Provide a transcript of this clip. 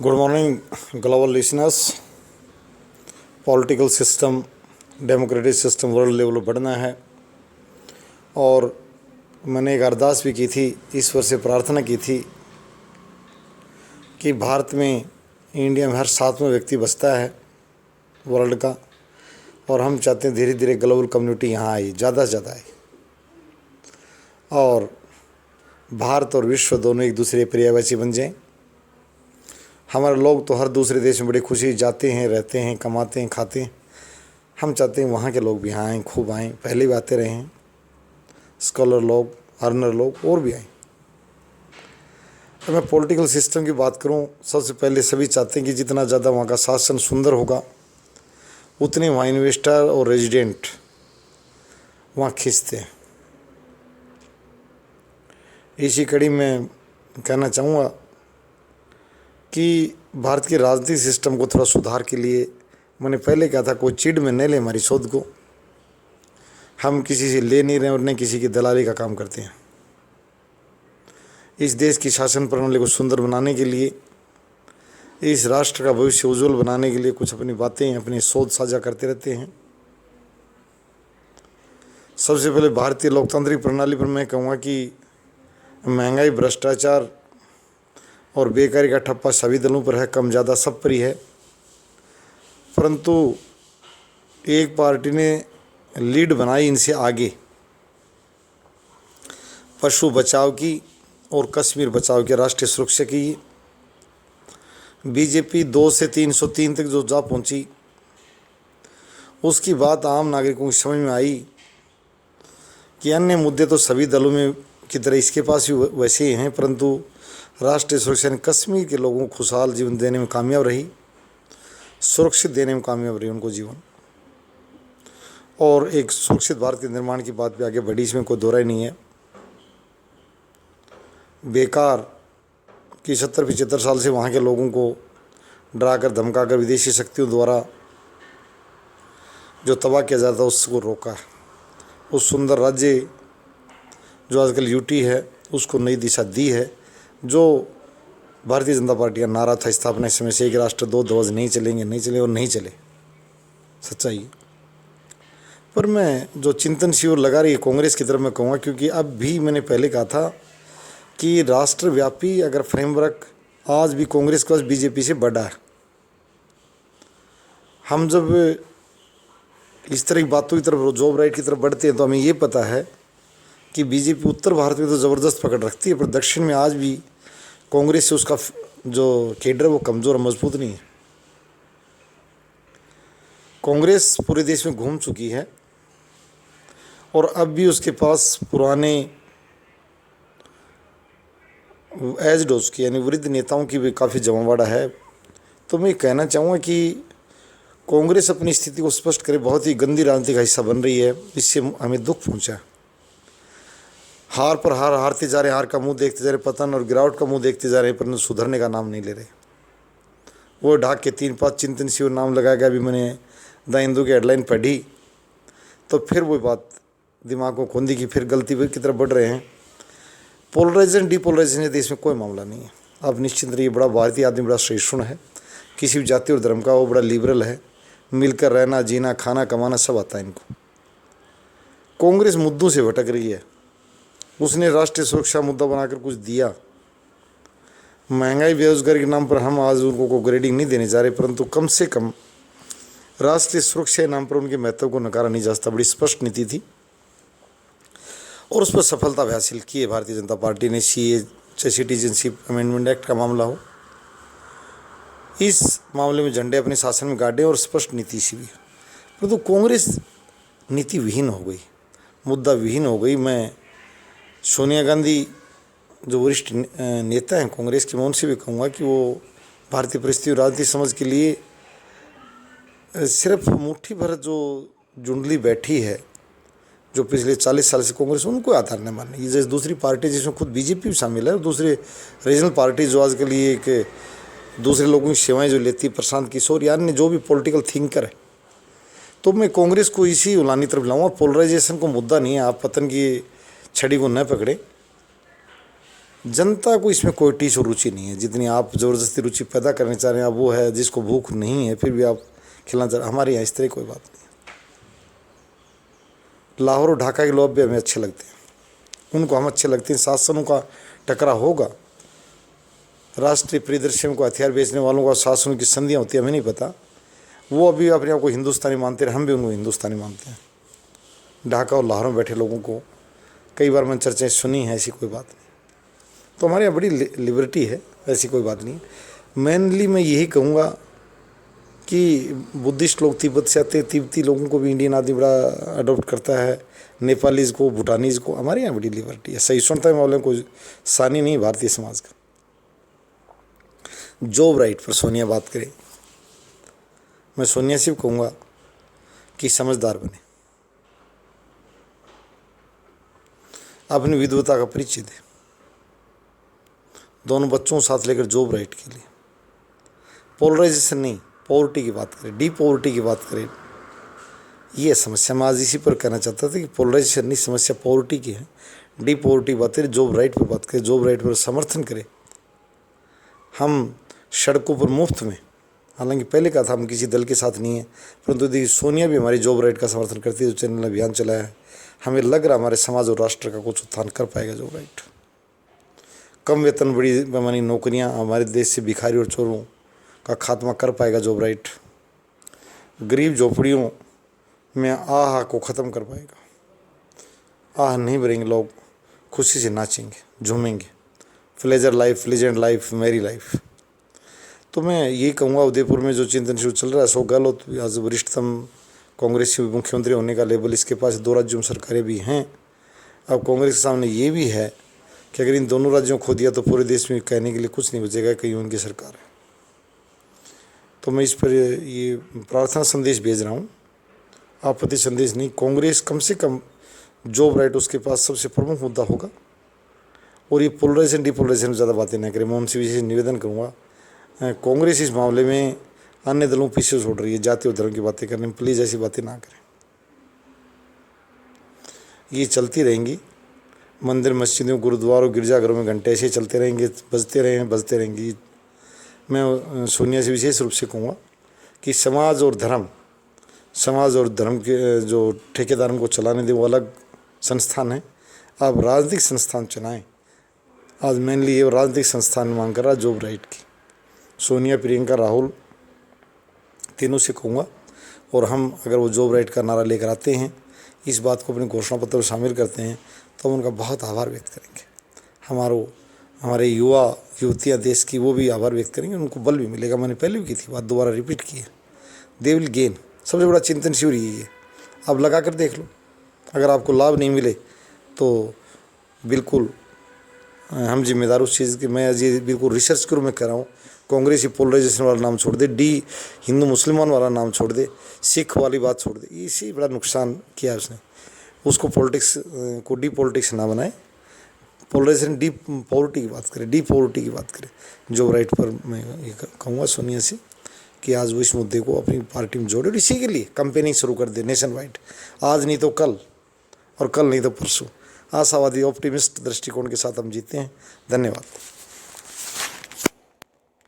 Good morning global listeners. Political system, democratic system world level पर बढ़ना है और मैंने एक अरदास भी की थी, ईश्वर से प्रार्थना की थी कि भारत में, इंडिया में हर 7वां व्यक्ति बसता है वर्ल्ड का, और हम चाहते हैं धीरे धीरे ग्लोबल कम्युनिटी यहाँ आई, ज़्यादा से ज़्यादा आई और भारत और विश्व दोनों एक दूसरे पर्यायवाची बन जाएं। हमारे लोग तो हर दूसरे देश में बड़ी खुशी जाते हैं, रहते हैं, कमाते हैं, खाते हैं। हम चाहते हैं वहाँ के लोग भी यहाँ आएँ, खूब आएँ, पहले भी आते रहे हैं, स्कॉलर लोग, अर्नर लोग और भी आएँ। अगर मैं पॉलिटिकल सिस्टम की बात करूँ, सबसे पहले सभी चाहते हैं कि जितना ज़्यादा वहाँ का शासन सुंदर होगा उतने वहाँ इन्वेस्टर और रेजिडेंट वहाँ खींचते हैं। इसी कड़ी में कहना चाहूँगा कि भारत के राजनीतिक सिस्टम को थोड़ा सुधार के लिए, मैंने पहले कहा था, कोई चिढ़ में न ले हमारी शोध को। हम किसी से ले नहीं रहे और न किसी की दलाली का काम करते हैं। इस देश की शासन प्रणाली को सुंदर बनाने के लिए, इस राष्ट्र का भविष्य उज्जवल बनाने के लिए कुछ अपनी बातें, अपनी सोच साझा करते रहते हैं। सबसे पहले भारतीय लोकतांत्रिक प्रणाली पर मैं कहूँगा कि महंगाई, भ्रष्टाचार और बेकारी का ठप्पा सभी दलों पर है, कम ज़्यादा सब पर ही है। परंतु एक पार्टी ने लीड बनाई इनसे आगे, पशु बचाव की और कश्मीर बचाव की, राष्ट्रीय सुरक्षा की। बीजेपी 2 से 303 तक जो जा पहुंची, उसकी बात आम नागरिकों की समझ में आई कि अन्य मुद्दे तो सभी दलों में की तरह इसके पास भी वैसे ही हैं, परंतु राष्ट्रीय सुरक्षा ने कश्मीर के लोगों को खुशहाल जीवन देने में कामयाब रही, सुरक्षित देने में कामयाब रही उनको जीवन, और एक सुरक्षित भारत के निर्माण की बात भी आगे बढ़ी, इसमें कोई दो राय नहीं है। बेकार कि 70-75 साल से वहाँ के लोगों को डराकर धमकाकर विदेशी शक्तियों द्वारा जो तबाह किया जाता है उसको रोका। उस सुंदर राज्य जो आजकल यूटी है उसको नई दिशा दी है। जो भारतीय जनता पार्टी का नारा था स्थापना समय से, एक राष्ट्र दो ध्वज, नहीं चलेंगे, नहीं चले और नहीं चले, सच्चाई। पर मैं जो चिंतन शिविर लगा रही है कांग्रेस की तरफ मैं कहूँगा, क्योंकि अब भी मैंने पहले कहा था कि राष्ट्रव्यापी अगर फ्रेमवर्क आज भी कांग्रेस के पास बीजेपी से बड़ा है। हम जब इस तरह की बातों की तरफ, जॉब राइट की तरफ बढ़ते हैं तो हमें ये पता है कि बीजेपी उत्तर भारत में तो ज़बरदस्त पकड़ रखती है, पर दक्षिण में आज भी कांग्रेस से उसका जो केडर वो कमज़ोर और मजबूत नहीं है। कांग्रेस पूरे देश में घूम चुकी है और अब भी उसके पास पुराने एज्ड उसकी यानी वृद्ध नेताओं की भी काफ़ी जमावड़ा है। तो मैं कहना चाहूँगा कि कांग्रेस अपनी स्थिति को स्पष्ट करे, बहुत ही गंदी राजनीति का हिस्सा बन रही है, इससे हमें दुख पहुँचा। हार पर हार हारते जा रहे, हार का मुंह देखते जा रहे, पतन और गिरावट का मुंह देखते जा रहे, पर सुधरने का नाम नहीं ले रहे। वो ढाक के 3-5 चिंतन शिविर नाम लगाया गया। अभी मैंने द हिंदू की हेडलाइन पढ़ी तो फिर वो बात दिमाग को खोंदी कि फिर गलती की तरफ बढ़ रहे हैं। पोलराइजेशन डिपोलराइजेशन देश में कोई मामला नहीं है। आप निश्चिंत रहिए, बड़ा भारतीय आदमी बड़ा सहिष्णु है, किसी भी जाति और धर्म का, वो बड़ा लिबरल है, मिलकर रहना, जीना, खाना, कमाना सब आता है इनको। कांग्रेस मुद्दों से भटक रही है। उसने राष्ट्रीय सुरक्षा मुद्दा बनाकर कुछ दिया। महंगाई, बेरोजगारी के नाम पर हम आज उनको को ग्रेडिंग नहीं देने जा रहे, परंतु कम से कम राष्ट्रीय सुरक्षा के नाम पर उनके महत्व को नकारा नहीं जा सकता। बड़ी स्पष्ट नीति थी और उस पर सफलता भी हासिल की है भारतीय जनता पार्टी ने। सीए, सिटीजनशिप अमेंडमेंट एक्ट का मामला हो, इस मामले में झंडे अपने शासन में गाड़े और स्पष्ट नीति सी भी, परंतु कांग्रेस नीति विहीन हो गई, मुद्दा विहीन हो गई। मैं सोनिया गांधी जो वरिष्ठ नेता हैं कांग्रेस के, मैं उनसे भी कहूँगा कि वो भारतीय परिस्थिति राजनीति समझ के लिए सिर्फ मुट्ठी भर जो जुंडली बैठी है, जो पिछले 40 साल से कांग्रेस, उनको आधार न माने। ये जैसे दूसरी पार्टी जिसमें खुद बीजेपी भी शामिल है और दूसरे रीजनल पार्टी जो आज के लिए एक दूसरे लोगों की सेवाएं जो लेती है, प्रशांत किशोर यार ने, जो भी पॉलिटिकल थिंकर है, तो मैं कांग्रेस को इसी उलानी तरफ लाऊंगा। पोलराइजेशन को मुद्दा नहीं है, आप पतन की छड़ी को न पकड़े। जनता को इसमें कोई टीच और रुचि नहीं है। जितनी आप ज़बरदस्ती रुचि पैदा करने चाह रहे हैं, आप वो है जिसको भूख नहीं है फिर भी आप खिलाना चाह रहे हैं। हमारे यहाँ इस तरह कोई बात नहीं है। लाहौर और ढाका के लोग भी हमें अच्छे लगते हैं, उनको हम अच्छे लगते हैं। शासनों का टकरा होगा, राष्ट्रीय परिदृश्य में को हथियार बेचने वालों का शासनों की संधियाँ होती है, हमें नहीं पता। वो अभी अपने आप को हिंदुस्तानी मानते हैं, हम भी उनको हिंदुस्तानी मानते हैं। ढाका और लाहौर में बैठे लोगों को कई बार मैंने चर्चाएँ सुनी है, ऐसी कोई बात नहीं। तो हमारे यहाँ बड़ी लिबर्टी है, ऐसी कोई बात नहीं। मेनली मैं यही कहूँगा कि बुद्धिस्ट लोग तिब्बत से आते हैं, तिब्बती लोगों को भी इंडियन आदमी बड़ा अडॉप्ट करता है, नेपालीज़ को, भूटानीज़ को। हमारे यहाँ बड़ी लिबर्टी है, सहिष्णुता में वाले कोई सानी नहीं भारतीय समाज का। जॉब राइट पर सोनिया बात करे, मैं सोनिया से भी कहूँगा कि समझदार बने, अपनी विद्वता का परिचय दे, दोनों बच्चों को साथ लेकर जॉब राइट के लिए। पोलराइजेशन नहीं, पॉवर्टी की बात करें, डी पॉवर्टी की बात करें। ये समस्या मैं आज इसी पर कहना चाहता था कि पोलराइजेशन नहीं, समस्या पॉवर्टी की है। डी पॉवर्टी बात करें, जॉब राइट पर बात करें, जॉब राइट पर समर्थन करें। हम सड़कों पर मुफ्त में, हालांकि पहले कहा था हम किसी दल के साथ नहीं है, परंतु यदि सोनिया भी हमारी जॉब राइट का समर्थन करती है, जो चैनल अभियान चलाया है, हमें लग रहा हमारे समाज और राष्ट्र का कुछ उत्थान कर पाएगा जॉब राइट। कम वेतन बड़ी पैमानी नौकरियां, हमारे देश से भिखारी और चोरों का खात्मा कर पाएगा जॉब राइट। गरीब झोपड़ियों में आह को ख़त्म कर पाएगा। आह नहीं भरेंगे लोग, खुशी से नाचेंगे, झूमेंगे। प्लेजर लाइफ, लीजेंड लाइफ, मेरी लाइफ। तो मैं ये कहूँगा, उदयपुर में जो चिंतन शिविर चल रहा है, अशोक गहलोत आज वरिष्ठतम कांग्रेसी मुख्यमंत्री होने का लेबल इसके पास, 2 राज्यों में सरकारें भी हैं। अब कांग्रेस के सामने ये भी है कि अगर इन दोनों राज्यों को खो दिया तो पूरे देश में कहने के लिए कुछ नहीं बचेगा कि उनकी सरकार है। तो मैं इस पर ये प्रार्थना संदेश भेज रहा हूँ, आपत्ति संदेश नहीं। कांग्रेस कम से कम जॉब राइट उसके पास सबसे प्रमुख मुद्दा होगा, और ये पोलराइजेशन डिपोलराइजेशन में ज़्यादा बातें ना करें। मैं उनसे विशेष निवेदन करूँगा, कांग्रेस इस मामले में अन्य दलों पीछे छोड़ रही है, जाति और धर्म की बातें करने में। प्लीज़ ऐसी बातें ना करें, ये चलती रहेंगी। मंदिर, मस्जिदों, गुरुद्वारों, गिरजाघरों में घंटे ऐसे चलते रहेंगे, बजते रहेंगे। मैं सोनिया से विशेष रूप से कहूँगा कि समाज और धर्म के जो ठेकेदारों को चलाने दे, वो अलग संस्थान है। आप राजनीतिक संस्थान चलाएं। आज मेनली ये राजनीतिक संस्थान मांग कर रहा जॉब राइट की। सोनिया, प्रियंका, राहुल तीनों से कहूँगा, और हम अगर वो जॉब राइट का नारा लेकर आते हैं, इस बात को अपने घोषणा पत्र में शामिल करते हैं, तो हम उनका बहुत आभार व्यक्त करेंगे। हमारे युवा युवतियाँ देश की, वो भी आभार व्यक्त करेंगे, उनको बल भी मिलेगा। मैंने पहले भी की थी बात, दोबारा रिपीट की है। They will gain. सबसे बड़ा चिंतन शिविर यही है, आप लगा कर देख लो। अगर आपको लाभ नहीं मिले तो बिल्कुल हम जिम्मेदार उस चीज़ के। मैं ये बिल्कुल रिसर्च करूँ, मैं कह रहा हूँ कांग्रेस पोलराइजेशन वाला नाम छोड़ दे, डी हिंदू मुसलमान वाला नाम छोड़ दे, सिख वाली बात छोड़ दे। इसी बड़ा नुकसान किया उसने। उसको पॉलिटिक्स को डी पॉलिटिक्स ना बनाए, पोलराइजेशन डी पॉवर्टी की बात करें, डी पॉवर्टी की बात करें। जॉब राइट पर मैं ये कहूँगा सोनिया से कि आज वो इस मुद्दे को अपनी पार्टी में जोड़े, और इसी के लिए कैंपेनिंग शुरू कर दे नेशन वाइड। आज नहीं तो कल, और कल नहीं तो परसों। आशावादी ऑप्टिमिस्ट दृष्टिकोण के साथ हम जीते हैं। धन्यवाद।